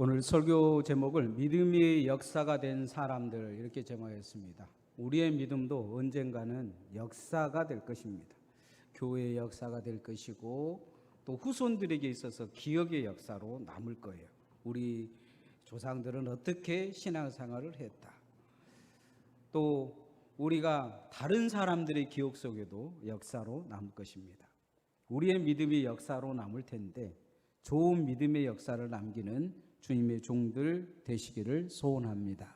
오늘 설교 제목을 믿음의 역사가 된 사람들 이렇게 제목했습니다. 우리의 믿음도 언젠가는 역사가 될 것입니다. 교회의 역사가 될 것이고 또 후손들에게 있어서 기억의 역사로 남을 거예요. 우리 조상들은 어떻게 신앙생활을 했다. 또 우리가 다른 사람들의 기억 속에도 역사로 남을 것입니다. 우리의 믿음의 역사로 남을 텐데 좋은 믿음의 역사를 남기는 주님의 종들 되시기를 소원합니다.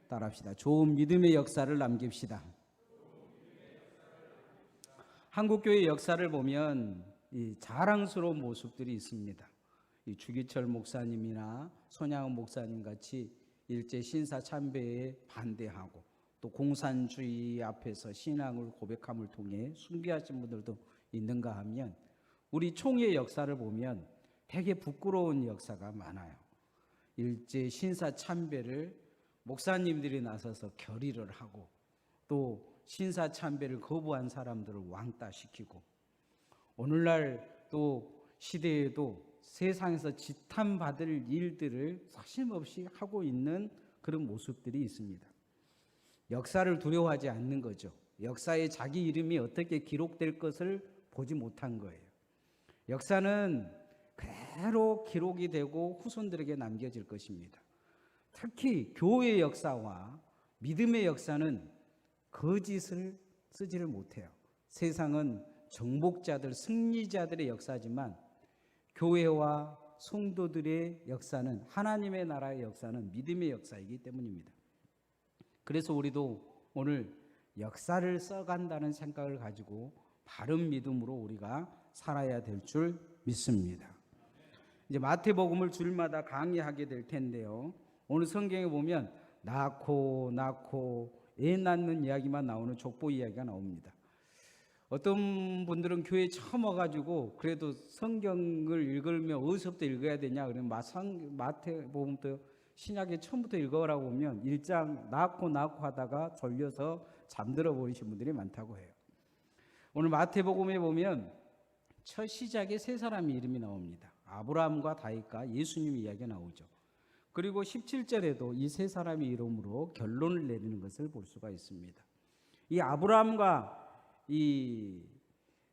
따라합시다. 좋은 믿음의 역사를 남깁시다. 한국교회의 역사를 보면 이 자랑스러운 모습들이 있습니다. 이 주기철 목사님이나 손양원 목사님 같이 일제 신사 참배에 반대하고 또 공산주의 앞에서 신앙을 고백함을 통해 순교하신 분들도 있는가 하면 우리 총회의 역사를 보면 되게 부끄러운 역사가 많아요. 일제 신사 참배를 목사님들이 나서서 결의를 하고 또 신사 참배를 거부한 사람들을 왕따시키고 오늘날 또 시대에도 세상에서 지탄받을 일들을 사심없이 하고 있는 그런 모습들이 있습니다. 역사를 두려워하지 않는 거죠. 역사에 자기 이름이 어떻게 기록될 것을 보지 못한 거예요. 역사는 그대로 기록이 되고 후손들에게 남겨질 것입니다. 특히 교회의 역사와 믿음의 역사는 거짓을 쓰지를 못해요. 세상은 정복자들, 승리자들의 역사지만 교회와 성도들의 역사는 하나님의 나라의 역사는 믿음의 역사이기 때문입니다. 그래서 우리도 오늘 역사를 써간다는 생각을 가지고 바른 믿음으로 우리가 살아야 될 줄 믿습니다. 이제 마태복음을 주일마다 강의하게 될 텐데요. 오늘 성경에 보면 낳고 애 낳는 이야기만 나오는 족보 이야기가 나옵니다. 어떤 분들은 교회에 처음 와가지고 그래도 성경을 읽으면 어디서부터 읽어야 되냐 그러면 마태복음부터 신약의 처음부터 읽어라고 하면 1장 낳고 하다가 졸려서 잠들어 버리신 분들이 많다고 해요. 오늘 마태복음에 보면 첫 시작에 세 사람의 이름이 나옵니다. 아브라함과 다윗과 예수님 이야기가 나오죠. 그리고 17절에도 이 세 사람의 이름으로 결론을 내리는 것을 볼 수가 있습니다. 이 아브라함과 이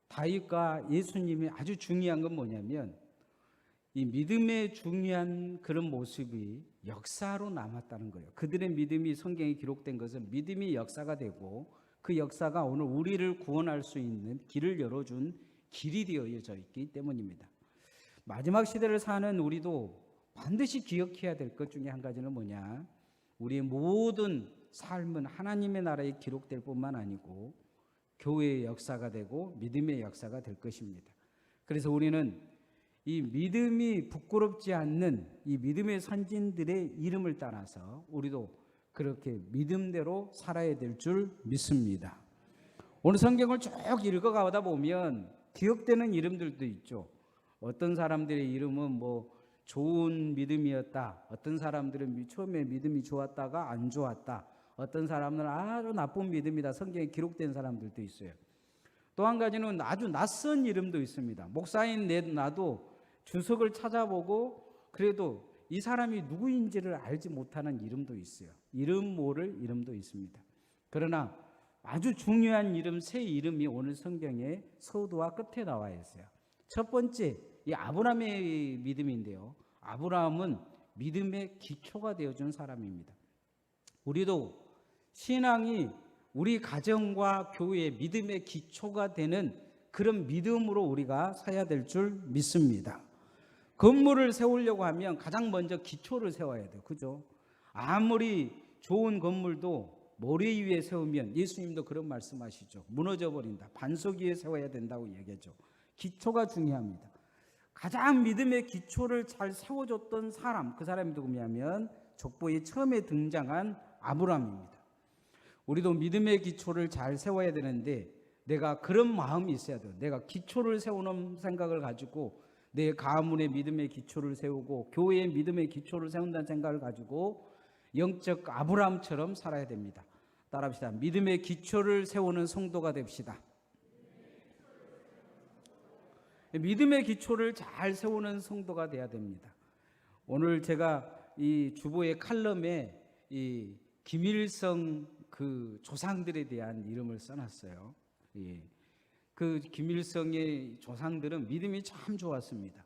다윗과 예수님이 아주 중요한 건 뭐냐면 이 믿음의 중요한 그런 모습이 역사로 남았다는 거예요. 그들의 믿음이 성경에 기록된 것은 믿음이 역사가 되고 그 역사가 오늘 우리를 구원할 수 있는 길을 열어준 길이 되어져 있기 때문입니다. 마지막 시대를 사는 우리도 반드시 기억해야 될 것 중에 한 가지는 뭐냐? 우리의 모든 삶은 하나님의 나라에 기록될 뿐만 아니고 교회의 역사가 되고 믿음의 역사가 될 것입니다. 그래서 우리는 이 믿음이 부끄럽지 않는 이 믿음의 선진들의 이름을 따라서 우리도 그렇게 믿음대로 살아야 될 줄 믿습니다. 오늘 성경을 쭉 읽어가다 보면 기억되는 이름들도 있죠. 어떤 사람들의 이름은 뭐 좋은 믿음이었다. 어떤 사람들은 처음에 믿음이 좋았다가 안 좋았다. 어떤 사람들은 아주 나쁜 믿음이다. 성경에 기록된 사람들도 있어요. 또 한 가지는 아주 낯선 이름도 있습니다. 목사인 나도 주석을 찾아보고 그래도 이 사람이 누구인지를 알지 못하는 이름도 있어요. 이름 모를 이름도 있습니다. 그러나 아주 중요한 이름, 세 이름이 오늘 성경의 서두와 끝에 나와 있어요. 첫 번째, 이 아브라함의 믿음인데요. 아브라함은 믿음의 기초가 되어준 사람입니다. 우리도 신앙이 우리 가정과 교회의 믿음의 기초가 되는 그런 믿음으로 우리가 서야 될 줄 믿습니다. 건물을 세우려고 하면 가장 먼저 기초를 세워야 돼요. 그죠? 아무리 좋은 건물도 모래 위에 세우면 예수님도 그런 말씀하시죠. 무너져 버린다. 반석 위에 세워야 된다고 얘기하죠. 기초가 중요합니다. 가장 믿음의 기초를 잘 세워줬던 사람, 그 사람이 누구냐면 족보에 처음에 등장한 아브라함입니다. 우리도 믿음의 기초를 잘 세워야 되는데 내가 그런 마음이 있어야 돼요. 내가 기초를 세우는 생각을 가지고 내 가문의 믿음의 기초를 세우고 교회의 믿음의 기초를 세운다는 생각을 가지고 영적 아브라함처럼 살아야 됩니다. 따라합시다. 믿음의 기초를 세우는 성도가 됩시다. 믿음의 기초를 잘 세우는 성도가 돼야 됩니다. 오늘 제가 이 주보의 칼럼에 이 김일성 그 조상들에 대한 이름을 써놨어요. 예. 그 김일성의 조상들은 믿음이 참 좋았습니다.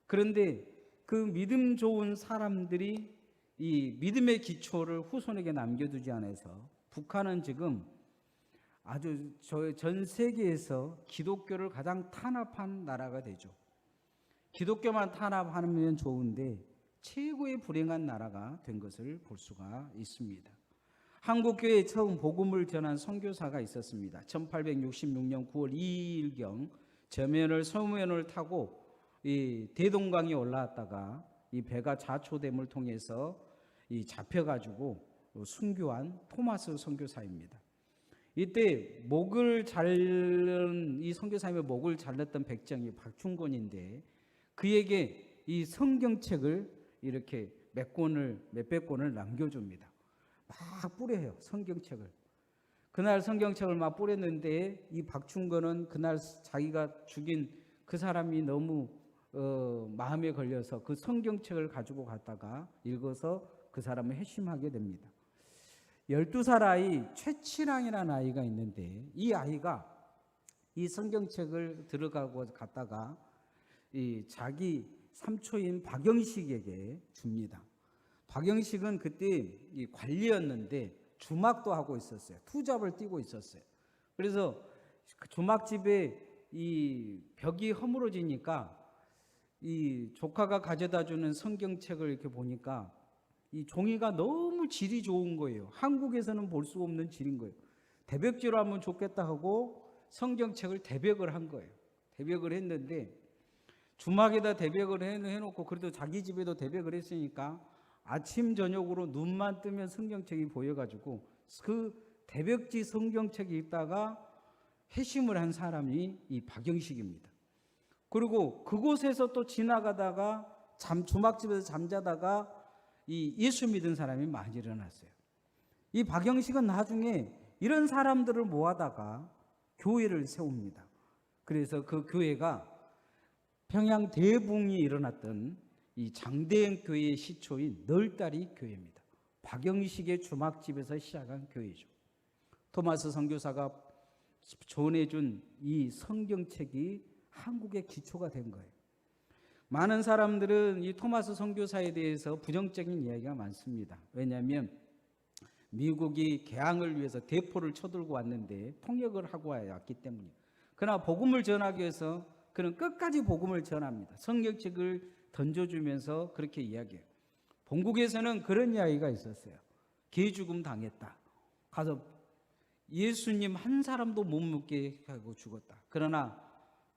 그런데 그 믿음 좋은 사람들이 이 믿음의 기초를 후손에게 남겨두지 않아서 북한은 지금 아주 전 세계에서 기독교를 가장 탄압한 나라가 되죠. 기독교만 탄압하면 좋은데 최고의 불행한 나라가 된 것을 볼 수가 있습니다. 한국교회에 처음 복음을 전한 선교사가 있었습니다. 1866년 9월 2일경 저면을 소면을 타고 이 대동강에 올라왔다가 이 배가 자초됨을 통해서 이 잡혀가지고 순교한 토마스 선교사입니다. 이때 목을 자른 이 선교사님의 목을 잘랐던 백정이 박충곤인데 그에게 이 성경책을 이렇게 몇백 권을 남겨줍니다. 막 뿌려요, 성경책을. 그날 성경책을 막 뿌렸는데 이 박충건은 그날 자기가 죽인 그 사람이 너무 마음에 걸려서 그 성경책을 가지고 갔다가 읽어서 그 사람을 회심하게 됩니다. 12살 아이 최치랑이라는 아이가 있는데 이 아이가 이 성경책을 들어가고 갔다가 이 자기 삼촌인 박영식에게 줍니다. 박영식은 그때 이 관리였는데 주막도 하고 있었어요. 투잡을 뛰고 있었어요. 그래서 그 주막집에 이 벽이 허물어지니까 이 조카가 가져다 주는 성경책을 이렇게 보니까 이 종이가 너무 질이 좋은 거예요. 한국에서는 볼 수 없는 질인 거예요. 대벽지로 하면 좋겠다 하고 성경책을 대벽을 한 거예요. 대벽을 했는데 주막에다 대벽을 해놓고 그래도 자기 집에도 대벽을 했으니까 아침 저녁으로 눈만 뜨면 성경책이 보여가지고 그 대벽지 성경책이 있다가 회심을 한 사람이 이 박영식입니다. 그리고 그곳에서 또 지나가다가 주막집에서 잠자다가 이 예수 믿은 사람이 많이 일어났어요. 이 박영식은 나중에 이런 사람들을 모아다가 교회를 세웁니다. 그래서 그 교회가 평양 대붕이 일어났던 이 장대현 교회의 시초인 널다리 교회입니다. 박영식의 주막집에서 시작한 교회죠. 토마스 선교사가 전해준 이 성경책이 한국의 기초가 된 거예요. 많은 사람들은 이 토마스 선교사에 대해서 부정적인 이야기가 많습니다. 왜냐하면 미국이 개항을 위해서 대포를 쳐들고 왔는데 통역을 하고 왔기 때문이에요. 그러나 복음을 전하기 위해서 그는 끝까지 복음을 전합니다. 성경책을 던져주면서 그렇게 이야기해요. 본국에서는 그런 이야기가 있었어요. 개죽음 당했다. 가서 예수님 한 사람도 못 묻게 하고 죽었다. 그러나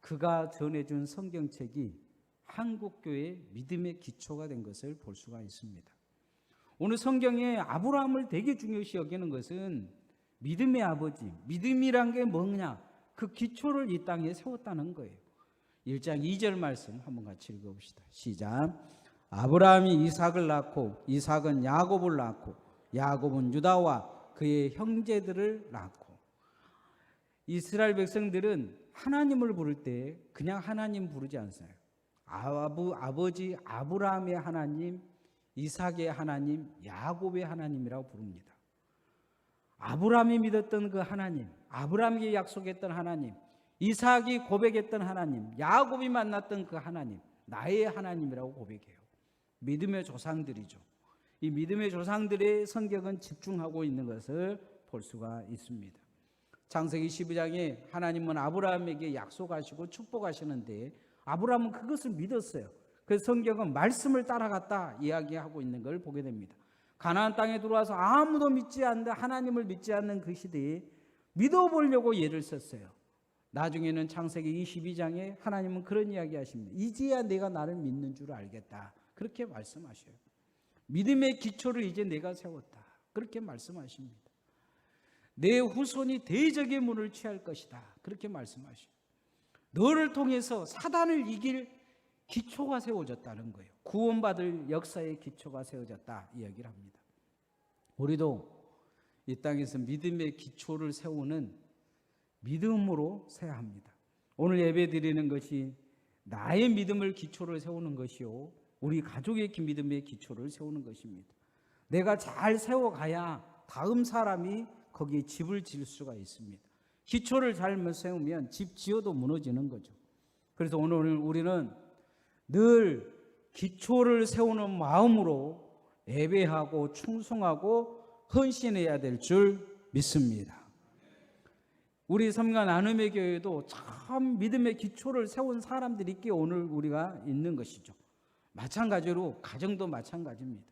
그가 전해준 성경책이 한국교회의 믿음의 기초가 된 것을 볼 수가 있습니다. 오늘 성경에 아브라함을 되게 중요시 여기는 것은 믿음의 아버지, 믿음이란 게 뭐냐? 그 기초를 이 땅에 세웠다는 거예요. 1장 2절 말씀 한번 같이 읽어봅시다. 시작. 아브라함이 이삭을 낳고 이삭은 야곱을 낳고 야곱은 유다와 그의 형제들을 낳고. 이스라엘 백성들은 하나님을 부를 때 그냥 하나님 부르지 않아요. 아버지 아브라함의 하나님, 이삭의 하나님, 야곱의 하나님이라고 부릅니다. 아브라함이 믿었던 그 하나님, 아브라함에게 약속했던 하나님, 이삭이 고백했던 하나님, 야곱이 만났던 그 하나님, 나의 하나님이라고 고백해요. 믿음의 조상들이죠. 이 믿음의 조상들의 성격은 집중하고 있는 것을 볼 수가 있습니다. 창세기 12장에 하나님은 아브라함에게 약속하시고 축복하시는데 아브라함은 그것을 믿었어요. 그래서 성경은 말씀을 따라갔다 이야기하고 있는 걸 보게 됩니다. 가나안 땅에 들어와서 아무도 믿지 않는 하나님을 믿지 않는 그 시대에 믿어보려고 예를 썼어요. 나중에는 창세기 22장에 하나님은 그런 이야기 하십니다. 이제야 내가 나를 믿는 줄 알겠다. 그렇게 말씀하셔요. 믿음의 기초를 이제 내가 세웠다. 그렇게 말씀하십니다. 내 후손이 대적의 문을 취할 것이다. 그렇게 말씀하셔요. 너를 통해서 사단을 이길 기초가 세워졌다는 거예요. 구원받을 역사의 기초가 세워졌다 이야기를 합니다. 우리도 이 땅에서 믿음의 기초를 세우는 믿음으로 세야 합니다. 오늘 예배 드리는 것이 나의 믿음을 기초로 세우는 것이요 우리 가족의 믿음의 기초를 세우는 것입니다. 내가 잘 세워가야 다음 사람이 거기에 집을 지을 수가 있습니다. 기초를 잘못 세우면 집 지어도 무너지는 거죠. 그래서 오늘 우리는 늘 기초를 세우는 마음으로 예배하고 충성하고 헌신해야 될 줄 믿습니다. 우리 섬과 나눔의 교회도 참 믿음의 기초를 세운 사람들이 있기에 오늘 우리가 있는 것이죠. 마찬가지로 가정도 마찬가지입니다.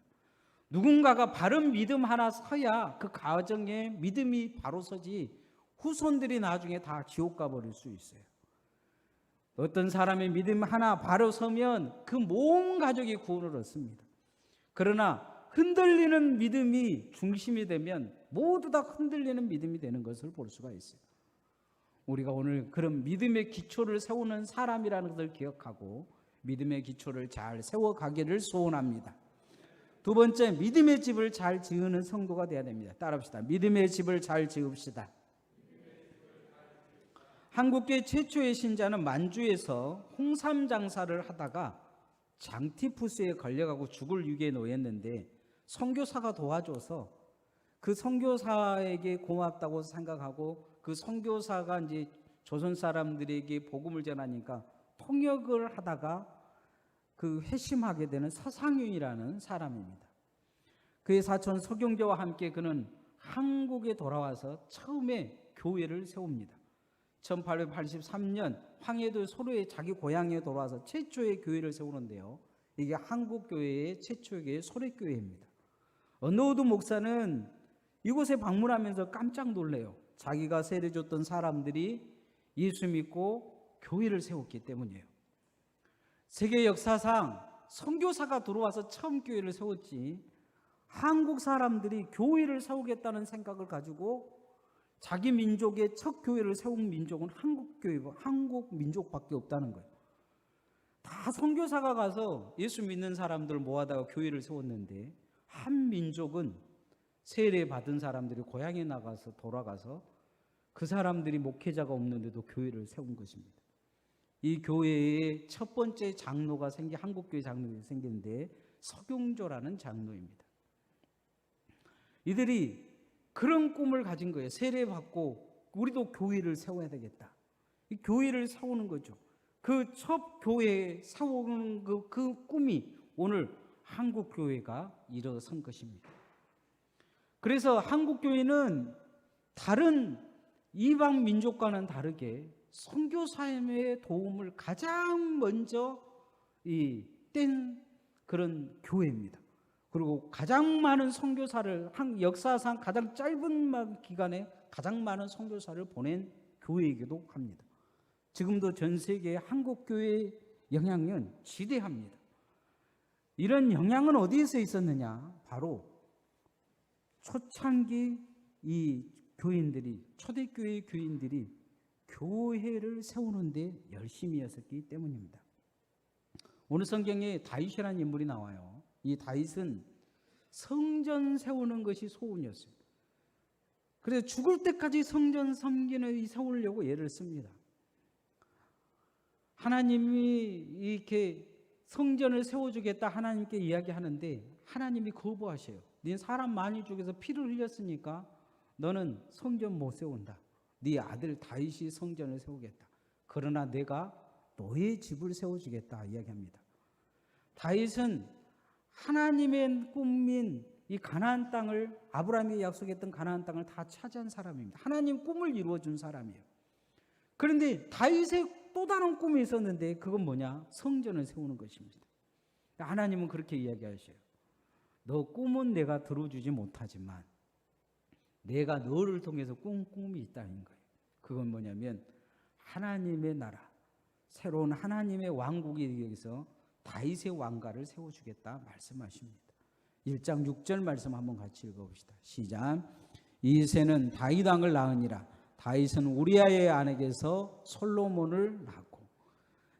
누군가가 바른 믿음 하나 서야 그 가정에 믿음이 바로 서지 후손들이 나중에 다 지옥 가버릴 수 있어요. 어떤 사람의 믿음 하나 바로 서면 그 모든 가족이 구원을 얻습니다. 그러나 흔들리는 믿음이 중심이 되면 모두 다 흔들리는 믿음이 되는 것을 볼 수가 있어요. 우리가 오늘 그런 믿음의 기초를 세우는 사람이라는 것을 기억하고 믿음의 기초를 잘 세워가기를 소원합니다. 두 번째, 믿음의 집을 잘 지으는 성도가 되어야 됩니다. 따라합시다. 믿음의 집을 잘 지읍시다. 한국교회 최초의 신자는 만주에서 홍삼 장사를 하다가 장티푸스에 걸려가고 죽을 위기에 놓였는데 선교사가 도와줘서 그 선교사에게 고맙다고 생각하고 그 선교사가 이제 조선 사람들에게 복음을 전하니까 통역을 하다가 그 회심하게 되는 서상윤이라는 사람입니다. 그의 사촌 서경재와 함께 그는 한국에 돌아와서 처음에 교회를 세웁니다. 1883년 황해도 소로의 자기 고향에 돌아와서 최초의 교회를 세우는데요. 이게 한국교회의 최초의 교회 소래교회입니다. 언노우드 목사는 이곳에 방문하면서 깜짝 놀래요. 자기가 세례줬던 사람들이 예수 믿고 교회를 세웠기 때문이에요. 세계 역사상 선교사가 들어와서 처음 교회를 세웠지 한국 사람들이 교회를 세우겠다는 생각을 가지고 자기 민족의 첫 교회를 세운 민족은 한국교회고 한국 민족밖에 없다는 거예요. 다 선교사가 가서 예수 믿는 사람들 모아다가 교회를 세웠는데 한 민족은 세례 받은 사람들이 고향에 나가서 돌아가서 그 사람들이 목회자가 없는데도 교회를 세운 것입니다. 이 교회의 첫 번째 장로가 한국교회 장로가 생겼는데 서경조라는 장로입니다. 이들이 그런 꿈을 가진 거예요. 세례받고 우리도 교회를 세워야 되겠다. 이 교회를 세우는 거죠. 그 첫 교회 세우는 그 꿈이 오늘 한국교회가 일어선 것입니다. 그래서 한국교회는 다른 이방 민족과는 다르게 선교사님의 도움을 가장 먼저 뗀 그런 교회입니다. 그리고 가장 많은 선교사를 역사상 가장 짧은 기간에 가장 많은 선교사를 보낸 교회이기도 합니다. 지금도 전 세계의 한국교회의 영향은 지대합니다. 이런 영향은 어디에서 있었느냐? 바로 초창기 이 교인들이 초대교회 교인들이 교회를 세우는 데 열심히 했었기 때문입니다. 오늘 성경에 다윗이라는 인물이 나와요. 이 다윗은 성전 세우는 것이 소원이었어요. 그래서 죽을 때까지 성전 섬기는 세우려고 애를 씁니다. 하나님이 이렇게 성전을 세워주겠다 하나님께 이야기하는데 하나님이 거부하셔요. 네 사람 많이 죽여서 피를 흘렸으니까 너는 성전 못 세운다. 네 아들 다윗이 성전을 세우겠다. 그러나 내가 너의 집을 세워주겠다 이야기합니다. 다윗은 하나님의 꿈인 이 가나안 땅을 아브라함이 약속했던 가나안 땅을 다 차지한 사람입니다. 하나님 꿈을 이루어준 사람이에요. 그런데 다윗의 또 다른 꿈이 있었는데 그건 뭐냐? 성전을 세우는 것입니다. 하나님은 그렇게 이야기하셔요. 너 꿈은 내가 들어주지 못하지만 내가 너를 통해서 꿈이 있다는 거예요. 그건 뭐냐면 하나님의 나라, 새로운 하나님의 왕국이 되기 위해서 다윗의 왕가를 세워주겠다 말씀하십니다. 1장 6절 말씀 한번 같이 읽어봅시다. 시작. 이새는 다윗 왕을 낳으니라. 다윗은 우리아의 아내에게서 솔로몬을 낳고.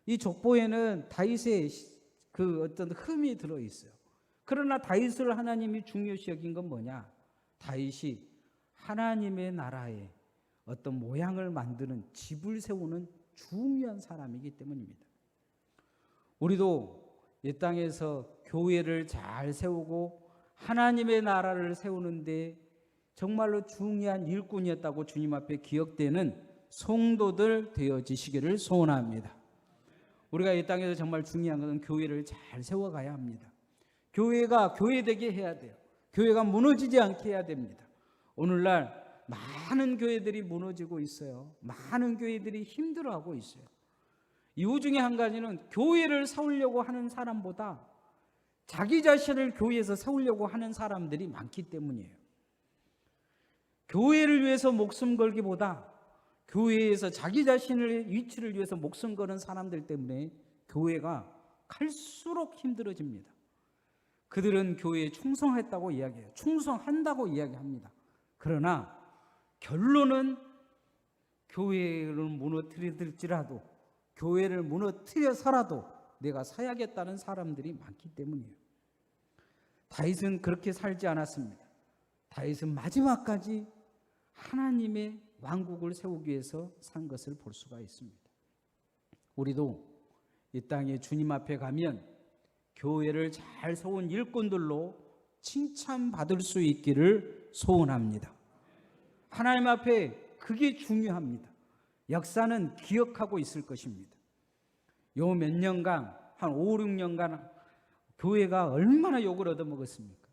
이 족보에는 다윗의 그 어떤 흠이 들어있어요. 그러나 다윗을 하나님이 중요시 여긴 건 뭐냐? 다윗이 하나님의 나라에 어떤 모양을 만드는 집을 세우는 중요한 사람이기 때문입니다. 우리도 이 땅에서 교회를 잘 세우고 하나님의 나라를 세우는데 정말로 중요한 일꾼이었다고 주님 앞에 기억되는 성도들 되어지시기를 소원합니다. 우리가 이 땅에서 정말 중요한 것은 교회를 잘 세워가야 합니다. 교회가 교회되게 해야 돼요. 교회가 무너지지 않게 해야 됩니다. 오늘날 많은 교회들이 무너지고 있어요. 많은 교회들이 힘들어하고 있어요. 이유 중에 한 가지는 교회를 세우려고 하는 사람보다 자기 자신을 교회에서 세우려고 하는 사람들이 많기 때문이에요. 교회를 위해서 목숨 걸기보다 교회에서 자기 자신의 위치를 위해서 목숨 거는 사람들 때문에 교회가 갈수록 힘들어집니다. 그들은 교회에 충성했다고 이야기해요. 충성한다고 이야기합니다. 그러나 결론은 교회를 무너뜨릴지라도 교회를 무너뜨려서라도 내가 사야겠다는 사람들이 많기 때문이에요. 다윗은 그렇게 살지 않았습니다. 다윗은 마지막까지 하나님의 왕국을 세우기 위해서 산 것을 볼 수가 있습니다. 우리도 이 땅에 주님 앞에 가면 교회를 잘 세운 일꾼들로 칭찬받을 수 있기를 소원합니다. 하나님 앞에 그게 중요합니다. 역사는 기억하고 있을 것입니다. 요 몇 년간, 한 5, 6년간 교회가 얼마나 욕을 얻어먹었습니까?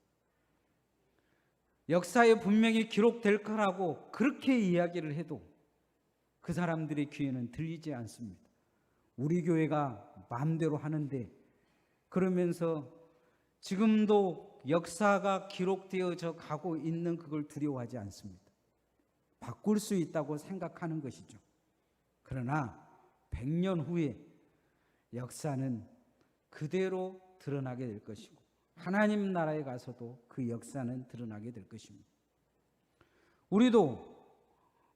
역사에 분명히 기록될 거라고 그렇게 이야기를 해도 그 사람들의 귀에는 들리지 않습니다. 우리 교회가 마음대로 하는데 그러면서 지금도 역사가 기록되어져 가고 있는 그걸 두려워하지 않습니다. 바꿀 수 있다고 생각하는 것이죠. 그러나 100년 후에 역사는 그대로 드러나게 될 것이고 하나님 나라에 가서도 그 역사는 드러나게 될 것입니다. 우리도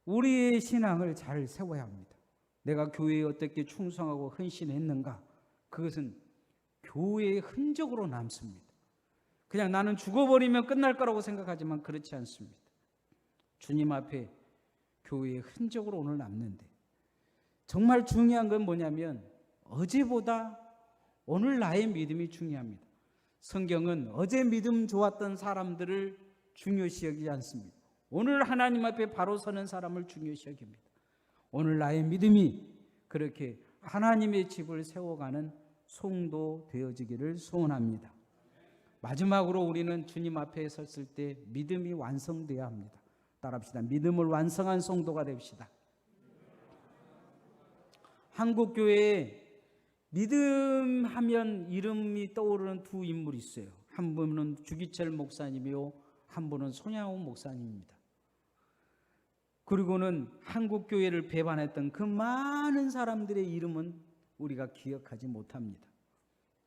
우리의 신앙을 잘 세워야 합니다. 내가 교회에 어떻게 충성하고 헌신했는가, 그것은 교회의 흔적으로 남습니다. 그냥 나는 죽어버리면 끝날 거라고 생각하지만 그렇지 않습니다. 주님 앞에 교회의 흔적으로 오늘 남는데 정말 중요한 건 뭐냐면 어제보다 오늘 나의 믿음이 중요합니다. 성경은 어제 믿음 좋았던 사람들을 중요시 여기지 않습니다. 오늘 하나님 앞에 바로 서는 사람을 중요시 여깁니다. 오늘 나의 믿음이 그렇게 하나님의 집을 세워가는 성도 되어지기를 소원합니다. 마지막으로 우리는 주님 앞에 섰을 때 믿음이 완성되어야 합니다. 따라합시다. 믿음을 완성한 성도가 됩시다. 한국교회에 믿음 하면 이름이 떠오르는 두 인물이 있어요. 한 분은 주기철 목사님이요, 한 분은 손양훈 목사님입니다. 그리고는 한국교회를 배반했던 그 많은 사람들의 이름은 우리가 기억하지 못합니다.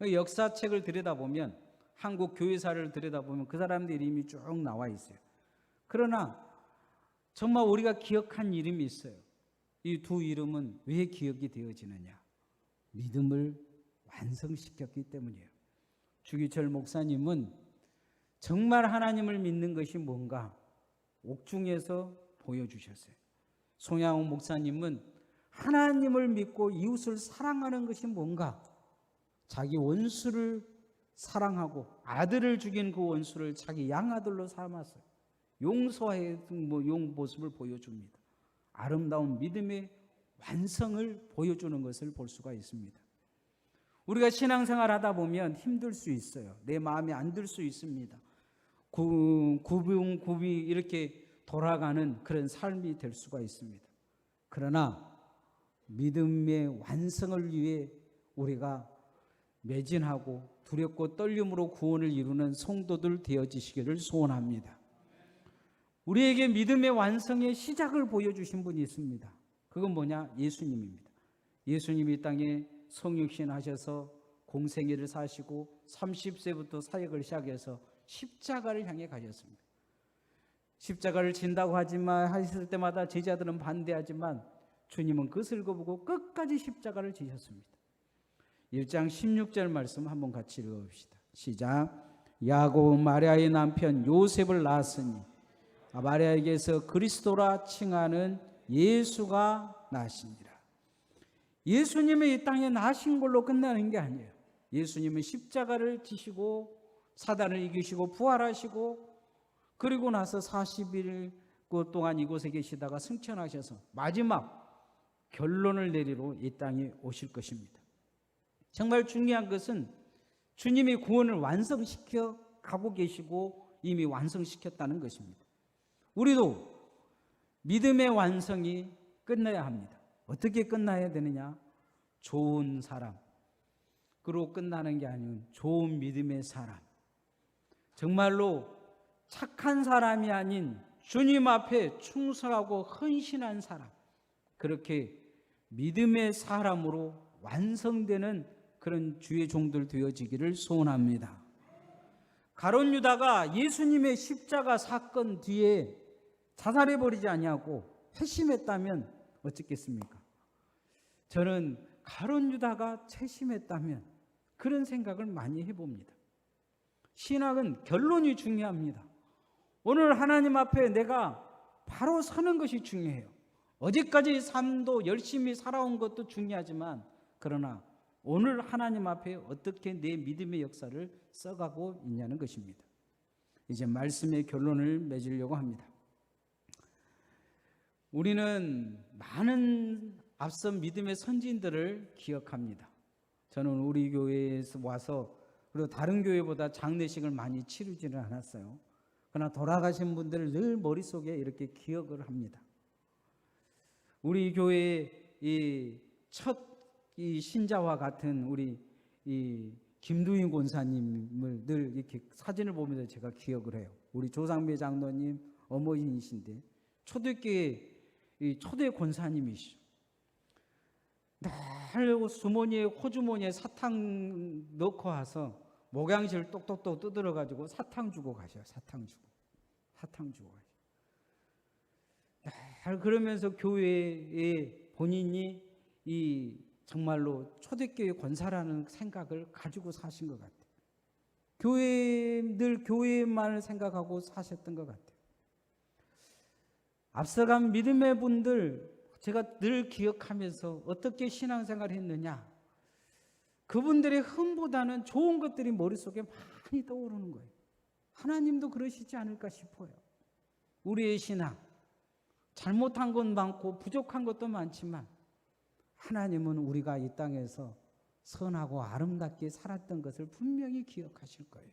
역사책을 들여다보면, 한국 교회사를 들여다보면 그 사람들 이름이 쭉 나와 있어요. 그러나 정말 우리가 기억한 이름이 있어요. 이 두 이름은 왜 기억이 되어지느냐? 믿음을 완성시켰기 때문이에요. 주기철 목사님은 정말 하나님을 믿는 것이 뭔가 옥중에서 보여주셨어요. 송양훈 목사님은 하나님을 믿고 이웃을 사랑하는 것이 뭔가 자기 원수를 사랑하고 아들을 죽인 그 원수를 자기 양아들로 삼았어요. 용서의 모습을 보여줍니다. 아름다운 믿음의 완성을 보여주는 것을 볼 수가 있습니다. 우리가 신앙생활 하다 보면 힘들 수 있어요. 내 마음에 안 들 수 있습니다. 굽이 이렇게 돌아가는 그런 삶이 될 수가 있습니다. 그러나 믿음의 완성을 위해 우리가 매진하고 두렵고 떨림으로 구원을 이루는 성도들 되어지시기를 소원합니다. 우리에게 믿음의 완성의 시작을 보여주신 분이 있습니다. 그건 뭐냐? 예수님입니다. 예수님이 이 땅에 성육신 하셔서 공생애를 사시고 30세부터 사역을 시작해서 십자가를 향해 가셨습니다. 십자가를 진다고 하실 때마다 제자들은 반대하지만 주님은 그것을 거부고 끝까지 십자가를 지셨습니다. 1장 16절 말씀 한번 같이 읽어봅시다. 시작. 야곱 마리아의 남편 요셉을 낳았으니 마리아에게서 그리스도라 칭하는 예수가 나시니라. 예수님이 이 땅에 나신 걸로 끝나는 게 아니에요. 예수님은 십자가를 지시고 사단을 이기시고 부활하시고 그리고 나서 40일 동안 이곳에 계시다가 승천하셔서 마지막 결론을 내리러 이 땅에 오실 것입니다. 정말 중요한 것은 주님이 구원을 완성시켜 가고 계시고 이미 완성시켰다는 것입니다. 우리도 믿음의 완성이 끝나야 합니다. 어떻게 끝나야 되느냐? 좋은 사람으로 끝나는 게 아닌 좋은 믿음의 사람, 정말로 착한 사람이 아닌 주님 앞에 충성하고 헌신한 사람, 그렇게 믿음의 사람으로 완성되는 그런 주의 종들 되어지기를 소원합니다. 가룟 유다가 예수님의 십자가 사건 뒤에 자살해버리지 아니하고 회심했다면 어쩌겠습니까? 저는 가룟 유다가 채심했다면 그런 생각을 많이 해봅니다. 신학은 결론이 중요합니다. 오늘 하나님 앞에 내가 바로 서는 것이 중요해요. 어제까지 삶도 열심히 살아온 것도 중요하지만 그러나 오늘 하나님 앞에 어떻게 내 믿음의 역사를 써가고 있냐는 것입니다. 이제 말씀의 결론을 맺으려고 합니다. 우리는 많은 앞선 믿음의 선진들을 기억합니다. 저는 우리 교회에서 와서 그리고 다른 교회보다 장례식을 많이 치르지는 않았어요. 그러나 돌아가신 분들을 늘 머릿속에 이렇게 기억을 합니다. 우리 교회의 첫 신자와 같은 우리 김두인 권사님을 늘 이렇게 사진을 보면서 제가 기억을 해요. 우리 조상배 장로님 어머니이신데 초대교회 초대 권사님이시죠. 늘 주머니에 호주머니에 사탕 넣고 와서 목양실 똑똑똑 뜯어 가지고 사탕 주고 가셔요. 사탕 주고 가셔요. 늘 그러면서 교회에 본인이 정말로 초대교회 권사라는 생각을 가지고 사신 것 같아요. 늘 교회만을 생각하고 사셨던 것 같아요. 앞서간 믿음의 분들 제가 늘 기억하면서 어떻게 신앙생활을 했느냐, 그분들의 흠보다는 좋은 것들이 머릿속에 많이 떠오르는 거예요. 하나님도 그러시지 않을까 싶어요. 우리의 신앙 잘못한 건 많고 부족한 것도 많지만 하나님은 우리가 이 땅에서 선하고 아름답게 살았던 것을 분명히 기억하실 거예요.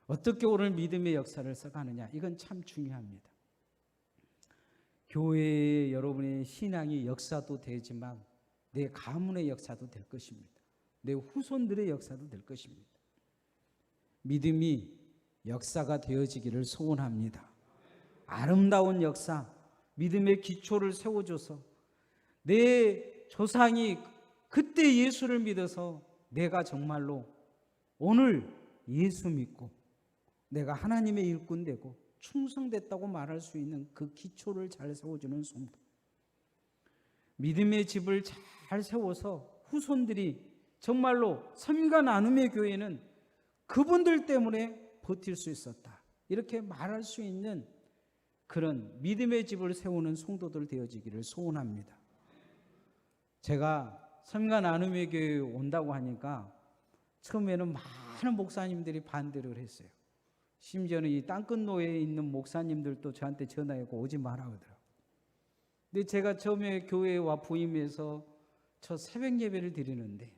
어떻게 오늘 믿음의 역사를 써가느냐, 이건 참 중요합니다. 교회의 여러분의 신앙이 역사도 되지만 내 가문의 역사도 될 것입니다. 내 후손들의 역사도 될 것입니다. 믿음이 역사가 되어지기를 소원합니다. 아름다운 역사, 믿음의 기초를 세워줘서 내 조상이 그때 예수를 믿어서 내가 정말로 오늘 예수 믿고 내가 하나님의 일꾼 되고 충성됐다고 말할 수 있는 그 기초를 잘 세워주는 성도, 믿음의 집을 잘 세워서 후손들이 정말로 섬과 나눔의 교회는 그분들 때문에 버틸 수 있었다, 이렇게 말할 수 있는 그런 믿음의 집을 세우는 성도들 되어지기를 소원합니다. 제가 섬과 나눔의 교회에 온다고 하니까 처음에는 많은 목사님들이 반대를 했어요. 심지어는 이 땅끝노예에 있는 목사님들도 저한테 전화하고 오지 마라 그러더라고요. 근데 제가 처음에 교회에 와 부임해서 저 새벽 예배를 드리는데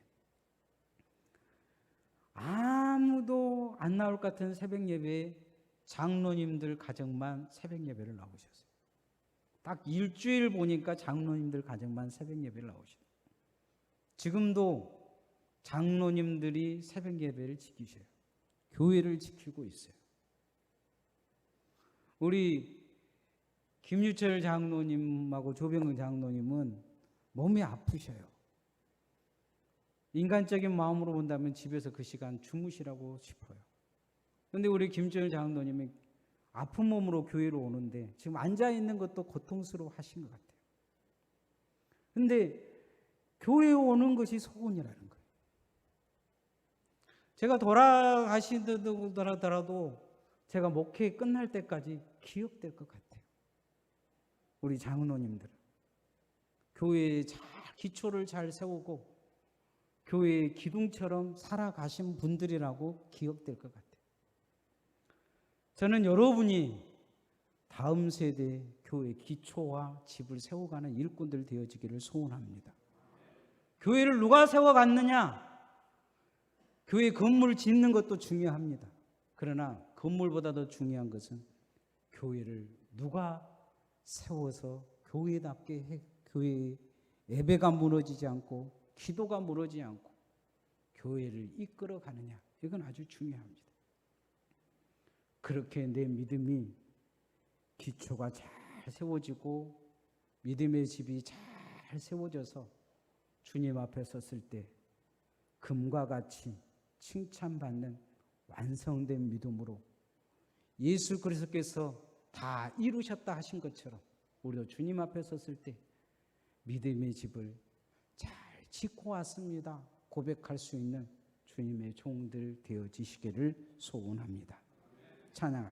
아무도 안 나올 것 같은 새벽 예배에 장로님들 가정만 새벽 예배를 나오셨어요. 딱 일주일 보니까 장로님들 가정만 새벽 예배를 나오셨어요. 지금도 장로님들이 새벽 예배를 지키셔요. 교회를 지키고 있어요. 우리 김유철 장로님하고 조병근 장로님은 몸이 아프셔요. 인간적인 마음으로 본다면 집에서 그 시간 주무시라고 싶어요. 그런데 우리 김유철 장로님이 아픈 몸으로 교회로 오는데 지금 앉아있는 것도 고통스러워 하신 것 같아요. 그런데 교회에 오는 것이 소원이라는 거예요. 제가 돌아가시더라도 제가 목회 끝날 때까지 기억될 것 같아요. 우리 장로님들 교회에 잘 기초를 잘 세우고 교회의 기둥처럼 살아가신 분들이라고 기억될 것 같아요. 저는 여러분이 다음 세대 교회 기초와 집을 세워가는 일꾼들 되어지기를 소원합니다. 교회를 누가 세워갔느냐? 교회 건물 짓는 것도 중요합니다. 그러나 건물보다 더 중요한 것은 교회를 누가 세워서 교회답게 교회의 예배가 무너지지 않고 기도가 무너지지 않고 교회를 이끌어 가느냐, 이건 아주 중요합니다. 그렇게 내 믿음이 기초가 잘 세워지고 믿음의 집이 잘 세워져서 주님 앞에 섰을 때 금과 같이 칭찬받는 완성된 믿음으로 예수 그리스도께서 다 이루셨다 하신 것처럼 우리도 주님 앞에 섰을 때 믿음의 집을 잘 짓고 왔습니다 고백할 수 있는 주님의 종들 되어지시기를 소원합니다. 찬양.